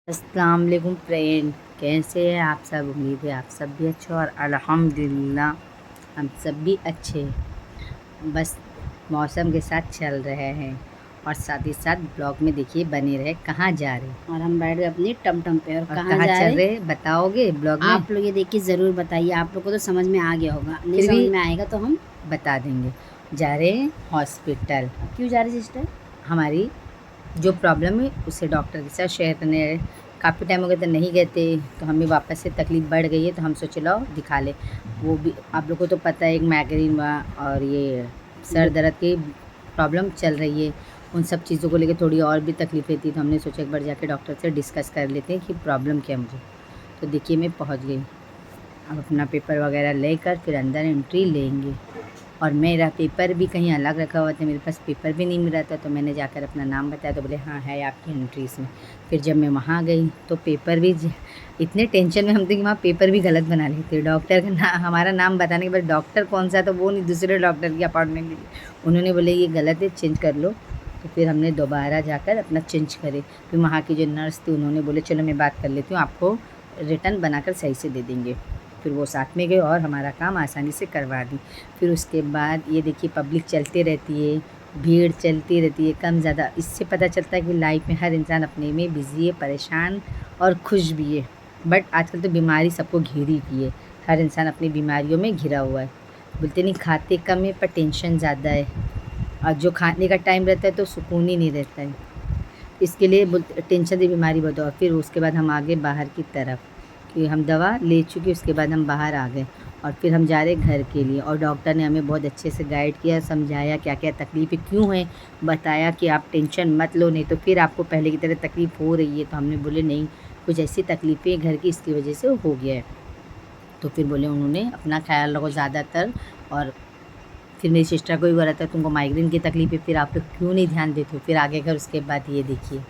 अस्सलाम वालेकुम फ्रेंड, कैसे हैं आप सब। उम्मीद है आप सब भी अच्छे और अल्हम्दुलिल्लाह हम सब भी अच्छे हैं। बस मौसम के साथ चल रहे हैं और साथ ही साथ ब्लॉग में देखिए बने रहे कहाँ जा रहे हैं। और हम बैठ गए अपनी टमटम पे। और कहाँ जा चल रहे रहे बताओगे ब्लॉग में। आप लोग ये देख के ज़रूर बताइए। आप लोग को तो समझ में आ गया होगा, नहीं फिर समझ भी में आएगा तो हम बता देंगे। जा रहे हैं हॉस्पिटल। क्यों जा रहे सिस्टर? हमारी जो प्रॉब्लम है उसे डॉक्टर के साथ शेयर करने। काफ़ी टाइम हो गया तो नहीं गए थे, तो हमें वापस से तकलीफ़ बढ़ गई है, तो हम सोचे लो दिखा ले। वो भी आप लोग को तो पता है, एक माइग्रेन हुआ और ये सर दर्द की प्रॉब्लम चल रही है। उन सब चीज़ों को लेकर थोड़ी और भी तकलीफ़ें थी, तो हमने सोचा एक बार जाके डॉक्टर से डिस्कस कर लेते हैं कि प्रॉब्लम क्या है मुझे। तो देखिए मैं पहुंच गई। अब अपना पेपर वगैरह लेकर फिर अंदर एंट्री लेंगे। और मेरा पेपर भी कहीं अलग रखा हुआ था, मेरे पास पेपर भी नहीं मिला था, तो मैंने जाकर अपना नाम बताया तो बोले हाँ है आपकी एंट्रीज में। फिर जब मैं वहाँ गई तो पेपर भी इतने टेंशन में हम थे कि वहाँ पेपर भी गलत बना लेते। डॉक्टर का हमारा नाम बताने के बाद डॉक्टर कौन सा, तो वो नहीं, दूसरे डॉक्टर की अपॉइंटमेंट ली। उन्होंने बोले ये गलत है, चेंज कर लो। तो फिर हमने दोबारा जाकर अपना चेंज करे। फिर वहाँ की जो नर्स थी उन्होंने बोले चलो मैं बात कर लेती हूँ, आपको रिटर्न बनाकर सही से दे देंगे। फिर वो साथ में गए और हमारा काम आसानी से करवा दी। फिर उसके बाद ये देखिए पब्लिक चलती रहती है, भीड़ चलती रहती है कम ज़्यादा। इससे पता चलता है कि लाइफ में हर इंसान अपने में बिज़ी है, परेशान और खुश भी है। बट आजकल तो बीमारी सबको घेरी हुई है, हर इंसान अपनी बीमारियों में घिरा हुआ है। बोलते नहीं खाते कम है पर टेंशन ज़्यादा है, और जो खाने का टाइम रहता है तो सुकून ही नहीं रहता है। इसके लिए बोलते टेंशन से बीमारी बहुत। और फिर उसके बाद हम आगे बाहर की तरफ, कि हम दवा ले चुके, उसके बाद हम बाहर आ गए और फिर हम जा रहे घर के लिए। और डॉक्टर ने हमें बहुत अच्छे से गाइड किया, समझाया क्या क्या तकलीफ़ें क्यों हैं, बताया कि आप टेंशन मत लो, नहीं तो फिर आपको पहले की तरह तकलीफ़ हो रही है। तो हमने बोले नहीं, कुछ ऐसी तकलीफ़ें घर की इसकी वजह से हो गया है। तो फिर बोले उन्होंने अपना ख्याल रखो ज़्यादातर। और फिर मेरी सिस्टर को भी बोला था तुमको माइग्रेन की तकलीफ़ है, फिर आप लोग क्यों नहीं ध्यान देते हो। फिर आगे कर उसके बाद ये देखिए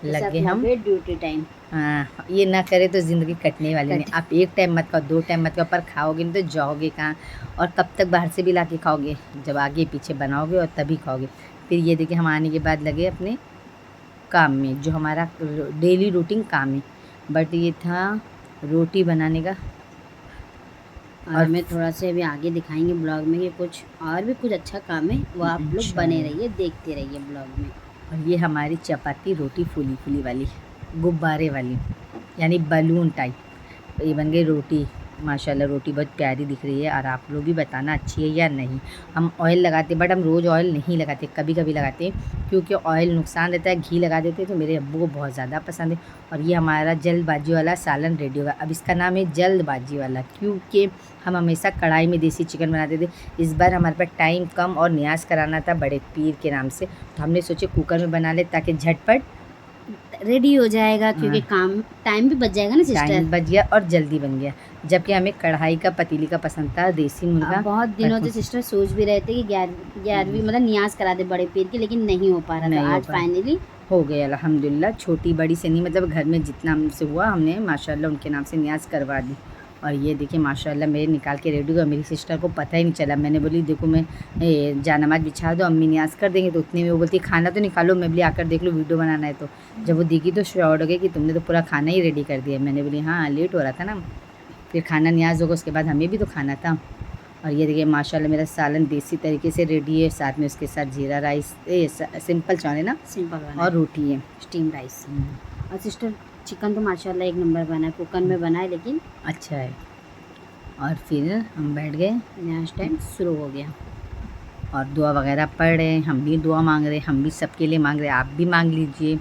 लग गए हम ड्यूटी टाइम। हाँ, ये ना करे तो ज़िंदगी कटने वाली नहीं। आप एक टाइम मत खाओ, 2 टाइम मत खाओ, पर खाओगे नहीं तो जाओगे कहाँ। और कब तक बाहर से भी ला के खाओगे, जब आगे पीछे बनाओगे और तभी खाओगे। फिर ये देखिए हम आने के बाद लगे अपने काम में, जो हमारा डेली रूटीन काम है। बट ये था रोटी बनाने का। और हमें थोड़ा से अभी आगे दिखाएंगे ब्लॉग में कि कुछ और भी कुछ अच्छा काम है, वो आप लोग बने रहिए, देखते रहिए ब्लॉग में। और ये हमारी चपाती रोटी फूली फूली वाली, गुब्बारे वाली, यानी बलून टाइप। ये बन गई रोटी। माशाल्लाह रोटी बहुत प्यारी दिख रही है। और आप लोग भी बताना अच्छी है या नहीं। हम ऑयल लगाते, बट हम रोज़ ऑयल नहीं लगाते, कभी कभी लगाते हैं, क्योंकि ऑयल नुकसान रहता है। घी लगा देते तो मेरे अब्बू को बहुत ज़्यादा पसंद है। और ये हमारा जल्दबाजी वाला सालन रेडी होगा। अब इसका नाम है जल्दबाजी वाला, क्योंकि हम हमेशा कढ़ाई में देसी चिकन बनाते थे। इस बार हमारे पास टाइम कम और न्याज कराना था बड़े पीर के नाम से, तो हमने सोचे कुकर में बना ले ताकि झटपट रेडी हो जाएगा, क्योंकि काम टाइम भी बच जाएगा ना सिस्टर। टाइम बच गया और जल्दी बन गया। जबकि हमें कढ़ाई का पतीली का पसंद था, देसी मुर्गा। बहुत दिनों से सिस्टर सोच भी रहे थे कि 11वीं मतलब नियाज करा दे बड़े पीर की, लेकिन नहीं हो पा रहा था। आज फाइनली हो गया अल्हम्दुलिल्लाह। छोटी बड़ी से नहीं, मतलब घर में जितना हमसे हुआ हमने माशाल्लाह उनके नाम से न्याज करवा दी। और ये देखिए माशाल्लाह मेरे निकाल के रेडी हुआ। मेरी सिस्टर को पता ही नहीं चला। मैंने बोली देखो मैं जानमाज बिछा दो, अम्मी न्याज कर देंगे। तो उतने में वो बोलती खाना तो निकालो। मैं बोली आकर देख लो, वीडियो बनाना है। तो जब वो देखी तो शॉर्ट हो गई कि तुमने तो पूरा खाना ही रेडी कर दिया। मैंने बोली हाँ लेट हो रहा था ना। फिर खाना न्याज होगा, उसके बाद हमें भी तो खाना था। और ये देखिए माशाल्लाह मेरा सालन देसी तरीके से रेडी है। साथ में उसके साथ जीरा राइस, सिंपल चावल है ना, सिंपल और रोटी है, स्टीम राइस। और सिस्टर चिकन तो माशाल्लाह एक नंबर बना है, कुकर में बना है, लेकिन अच्छा है। और फिर हम बैठ गए, नेक्स्ट टाइम शुरू हो गया। और दुआ वगैरह पढ़ रहे हैं। हम भी दुआ मांग रहे हैं, हम भी सबके लिए मांग रहे हैं। आप भी मांग लीजिए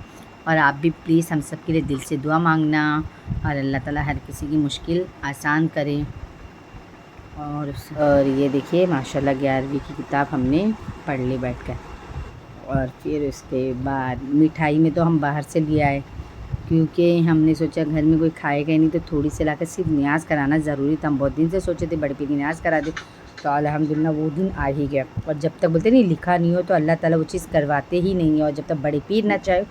और आप भी प्लीज़ हम सबके लिए दिल से दुआ मांगना, और अल्लाह ताला हर किसी की मुश्किल आसान करे। और ये देखिए माशाल्लाह 11वीं की किताब हमने पढ़ ली बैठकर। और फिर उसके बाद मिठाई में तो हम बाहर से ले आए, क्योंकि हमने सोचा घर में कोई खाएगा ही नहीं, तो थोड़ी सी लाकर सिर्फ न्याज कराना ज़रूरी था। हम बहुत दिन से सोचे थे बड़े पीर की न्याज करा दे, तो अल्हम्दुलिल्लाह वो दिन आ ही गया। और जब तक बोलते नहीं लिखा नहीं हो तो अल्लाह ताला वो चीज़ करवाते ही नहीं है। और जब तक बड़े पीर ना चाहे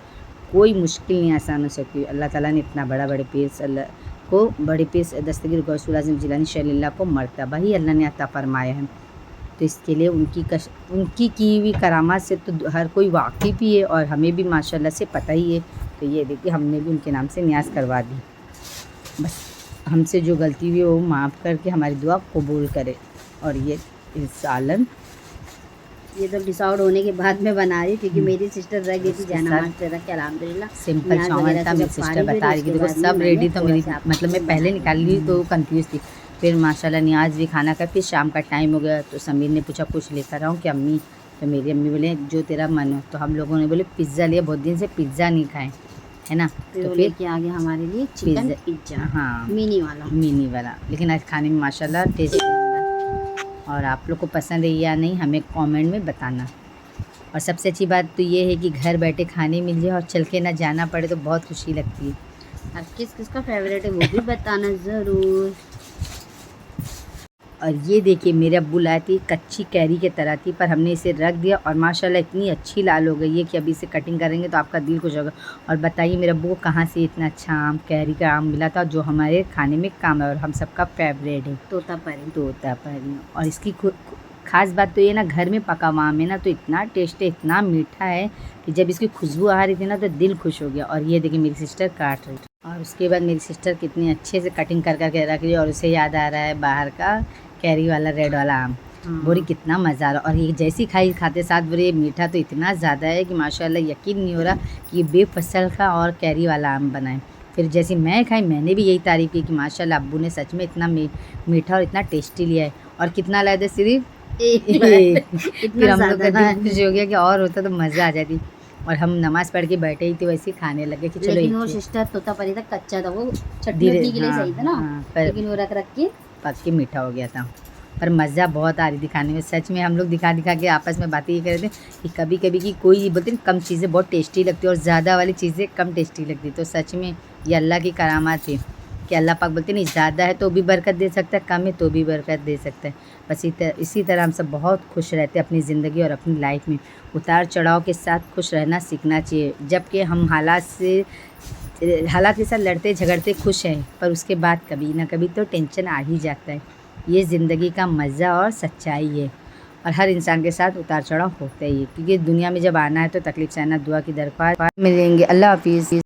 कोई मुश्किल नहीं आसान हो सकती। अल्लाह ताला ने इतना बड़ा बड़े पीर को, बड़े पीर दस्तगीर गौसुल आज़म जिलानी शरील्ला को मर्तबा ही अल्लाह ने अता फरमाया है। तो इसके लिए उनकी की हुई करामात से तो हर कोई वाकिफ़ ही है, और हमें भी माशाल्लाह से पता ही है तो ये देखिए हमने भी उनके नाम से न्याज करवा दी। बस हमसे जो गलती हुई वो माफ़ करके हमारी दुआ कबूल करे। और ये सालन ये तो डिश आउट होने के बाद में बना रही, क्योंकि मेरी सिस्टर रह गई थी जयनमाज़ पे रख के अल्हम्दुलिल्लाह सिंपल न्याज चावल वगैरह था। से मेरी जब सिस्टर फारिग हुई बता तो रही थी उसके देखो बाद में सब मैंने रेडी, तो थोड़ा मेरी सा आपको मतलब मैं पहले निकाल ली तो कंफ्यूज थी। फिर माशाल्लाह न्याज भी खाना का, फिर शाम का टाइम हो गया तो समीर ने पूछा कुछ लेकर आऊँ कि अम्मी, तो मेरी अम्मी बोले जो तेरा मन हो। तो हम लोगों ने बोले पिज़्ज़ा लिया, बहुत दिन से पिज़्ज़ा नहीं खाए है ना। फिर तो वो फिर लेके आ गया हमारे लिए चिकन पिज्ज़ा, हाँ मिनी वाला। मिनी वाला, लेकिन आज खाने में माशाल्लाह टेस्ट। और आप लोग को पसंद है या नहीं हमें कमेंट में बताना। और सबसे अच्छी बात तो ये है कि घर बैठे खाने मिल जाए और चल के ना जाना पड़े तो बहुत खुशी लगती है। और किस किस का फेवरेट है वो भी बताना ज़रूर। और ये देखिए मेरे अब्बू लाए थी, कच्ची कैरी की तरह थी, पर हमने इसे रख दिया और माशाल्लाह इतनी अच्छी लाल हो गई है कि अभी इसे कटिंग करेंगे तो आपका दिल खुश होगा। और बताइए मेरे अब्बू को कहाँ से इतना अच्छा आम, कैरी का आम मिला था जो हमारे खाने में काम है और हम सबका फेवरेट है, तोतापरी। और इसकी ख़ास बात तो ये ना, घर में पका हुआ आम है ना तो इतना टेस्ट है, इतना मीठा है कि जब इसकी खुशबू आ रही थी ना तो दिल खुश हो गया। और ये देखिए मेरी सिस्टर काट रही और उसके बाद मेरी सिस्टर कितनी अच्छे से कटिंग कर करके रख रही है। और उसे याद आ रहा है बाहर का कैरी वाला रेड वाला आम, बोरी कितना मज़ा आ रहा। और ये जैसी खाई खाते साथ बोरी मीठा तो इतना ज़्यादा है कि माशाल्लाह यकीन नहीं हो रहा कि ये बेफसल का और कैरी वाला आम बनाए। फिर जैसी मैं खाई मैंने भी यही तारीफ़ की कि माशाल्लाह अब्बू ने सच में इतना मीठा और इतना टेस्टी लिया है। और कितना लाए थे, सिर्फ फिर हम लोग का दिल खुश हो गया कि और होता तो मज़ा आ जाती। और हम नमाज़ पढ़ के बैठे ही थे वैसे ही खाने लगे कि चलो। लेकिन वो सिस्टर तोतापरी तक कच्चा था, वो चटनी के लिए सही था ना, लेकिन वो रख के पक के मीठा हो गया था। पर मज़ा बहुत आ रही थी खाने में, सच में हम लोग दिखा दिखा के आपस में बातें ये कर रहे थे कि कभी कभी की कोई बोलते हैं कम चीज़ें बहुत टेस्टी लगती है और ज़्यादा वाली चीज़ें कम टेस्टी लगती। तो सच में ये अल्लाह की करामात थी कि अल्लाह पाक बोलते नहीं ज़्यादा है तो भी बरकत दे सकता है, कम है तो भी बरकत दे सकता है। बस इसी तरह हम सब बहुत खुश रहते हैं अपनी ज़िंदगी और अपनी लाइफ में। उतार चढ़ाव के साथ खुश रहना सीखना चाहिए, जबकि हम हालात के साथ लड़ते झगड़ते खुश हैं, पर उसके बाद कभी ना कभी तो टेंशन आ ही जाता है। ये ज़िंदगी का मज़ा और सच्चाई है। और हर इंसान के साथ उतार चढ़ाव होता ही है, क्योंकि दुनिया में जब आना है तो तकलीफ सहना, दुआ की दरख्वास्त। मिलेंगे। अल्लाह हाफिज़।